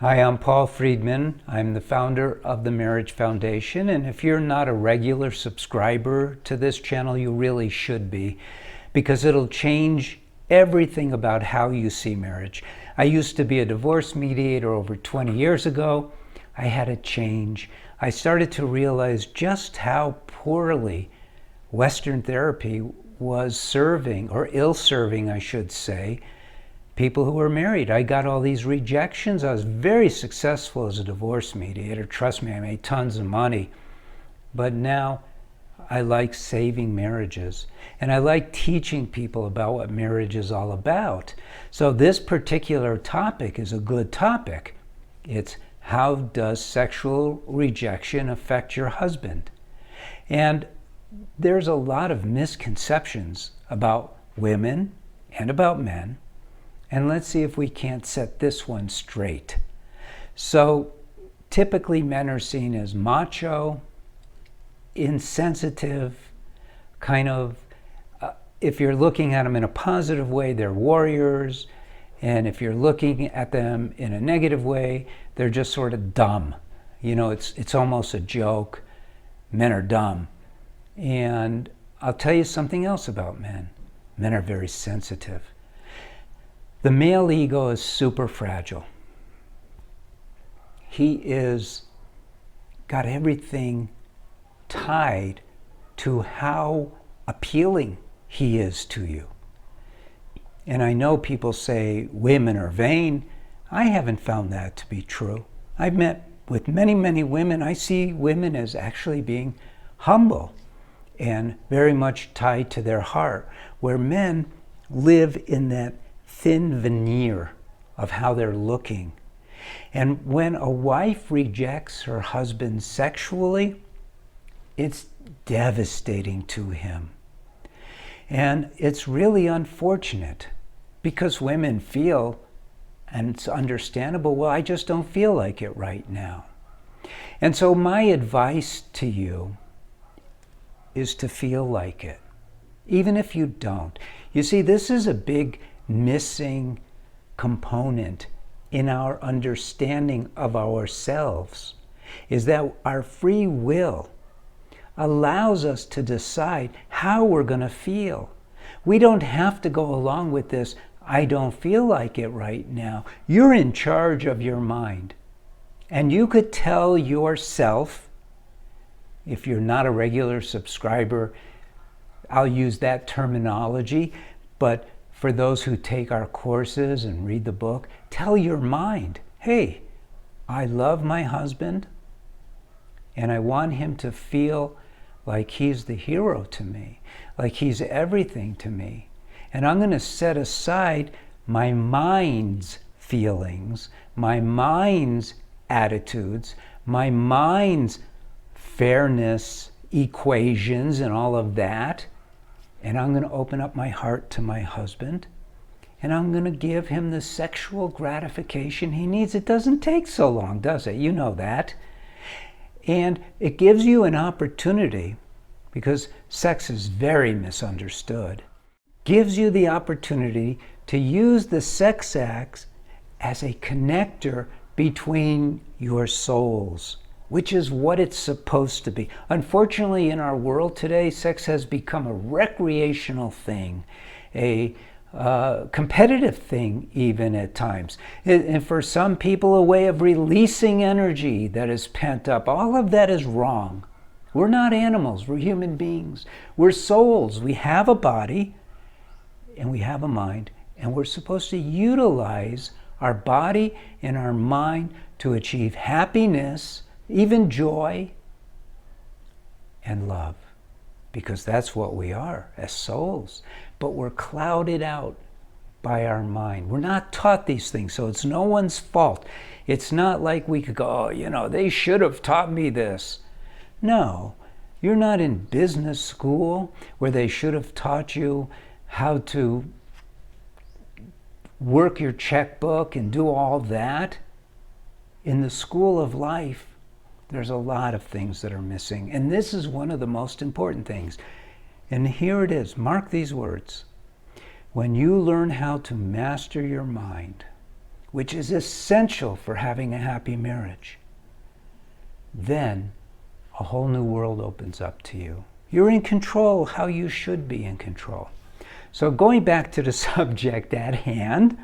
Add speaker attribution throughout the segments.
Speaker 1: Hi, I'm Paul Friedman. I'm the founder of the Marriage Foundation, and if you're not a regular subscriber to this channel, you really should be, because it'll change everything about how you see marriage. I used to be a divorce mediator over 20 years ago. I had a change. I started to realize just how poorly Western therapy was serving, or ill-serving, I should say, people who were married. I got all these rejections. I was very successful as a divorce mediator. Trust me, I made tons of money. But now I like saving marriages. And I like teaching people about what marriage is all about. So this particular topic is a good topic. It's how does sexual rejection affect your husband? And there's a lot of misconceptions about women and about men. And let's see if we can't set this one straight. So typically men are seen as macho, insensitive, kind of, if you're looking at them in a positive way, they're warriors. And if you're looking at them in a negative way, they're just sort of dumb. You know, it's almost a joke. Men are dumb. And I'll tell you something else about men. Men are very sensitive. The male ego is super fragile. He is got everything tied to how appealing he is to you. And I know people say women are vain. I haven't found that to be true. I've met with many, many women. I see women as actually being humble and very much tied to their heart, where men live in that thin veneer of how they're looking. And when a wife rejects her husband sexually, it's devastating to him. And it's really unfortunate because women feel, and it's understandable, well, I just don't feel like it right now. And so my advice to you is to feel like it, even if you don't. You see, this is a big missing component in our understanding of ourselves, is that our free will allows us to decide how we're going to feel. We don't have to go along with this, I don't feel like it right now. You're in charge of your mind. And you could tell yourself, if you're not a regular subscriber, I'll use that terminology, but for those who take our courses and read the book, tell your mind, hey, I love my husband and I want him to feel like he's the hero to me, like he's everything to me. And I'm going to set aside my mind's feelings, my mind's attitudes, my mind's fairness equations and all of that. And I'm going to open up my heart to my husband, and I'm going to give him the sexual gratification he needs. It doesn't take so long, does it? You know that. And it gives you an opportunity, because sex is very misunderstood, gives you the opportunity to use the sex act as a connector between your souls, which is what it's supposed to be. Unfortunately, in our world today, sex has become a recreational thing, a competitive thing even at times. And for some people, a way of releasing energy that is pent up. All of that is wrong. We're not animals, we're human beings. We're souls. We have a body and we have a mind, and we're supposed to utilize our body and our mind to achieve happiness, even joy and love, because that's what we are as souls. But we're clouded out by our mind. We're not taught these things, so it's no one's fault. It's not like we could go, oh, you know, they should have taught me this. No, you're not in business school where they should have taught you how to work your checkbook and do all that. In the school of life, there's a lot of things that are missing. And this is one of the most important things. And here it is. Mark these words. When you learn how to master your mind, which is essential for having a happy marriage, then a whole new world opens up to you. You're in control how you should be in control. So going back to the subject at hand,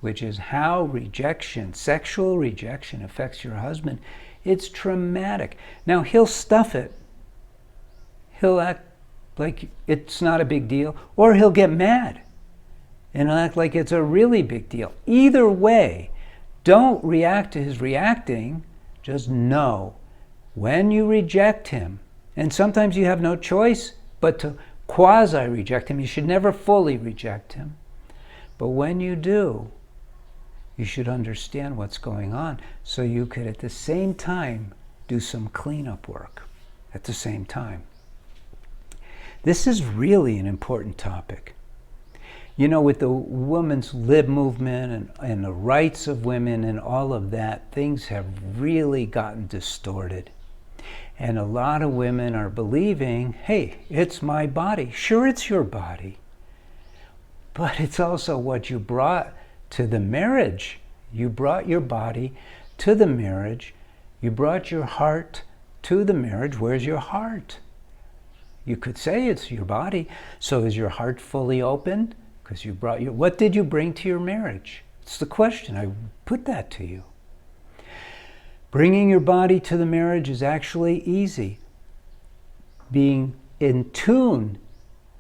Speaker 1: which is how rejection, sexual rejection affects your husband, it's traumatic. Now, he'll stuff it. He'll act like it's not a big deal, or he'll get mad and act like it's a really big deal. Either way, don't react to his reacting. Just know when you reject him, and sometimes you have no choice but to quasi-reject him. You should never fully reject him. But when you do, you should understand what's going on so you could at the same time do some cleanup work at the same time. This is really an important topic. You know, with the women's lib movement and the rights of women and all of that, things have really gotten distorted. And a lot of women are believing, hey, it's my body. Sure, it's your body. But it's also what you brought to the marriage. You brought your body to the marriage. You brought your heart to the marriage. Where's your heart? You could say it's your body. So is your heart fully open? Because you brought your, what did you bring to your marriage? It's the question. I put that to you. Bringing your body to the marriage is actually easy. Being in tune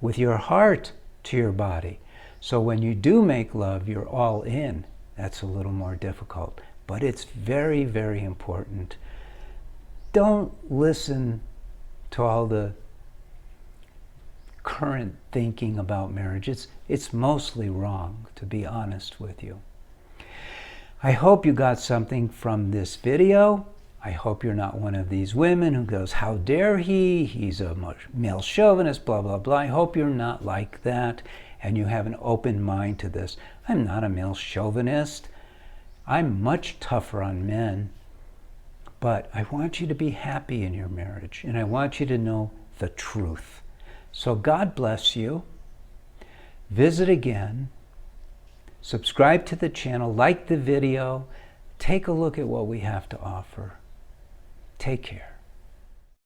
Speaker 1: with your heart to your body. So when you do make love, you're all in. That's a little more difficult, but it's very, very important. Don't listen to all the current thinking about marriage. It's mostly wrong, to be honest with you. I hope you got something from this video. I hope you're not one of these women who goes, how dare he? He's a male chauvinist, blah, blah, blah. I hope you're not like that and you have an open mind to this. I'm not a male chauvinist. I'm much tougher on men. But I want you to be happy in your marriage and I want you to know the truth. So God bless you. Visit again. Subscribe to the channel, like the video, take a look at what we have to offer. Take care.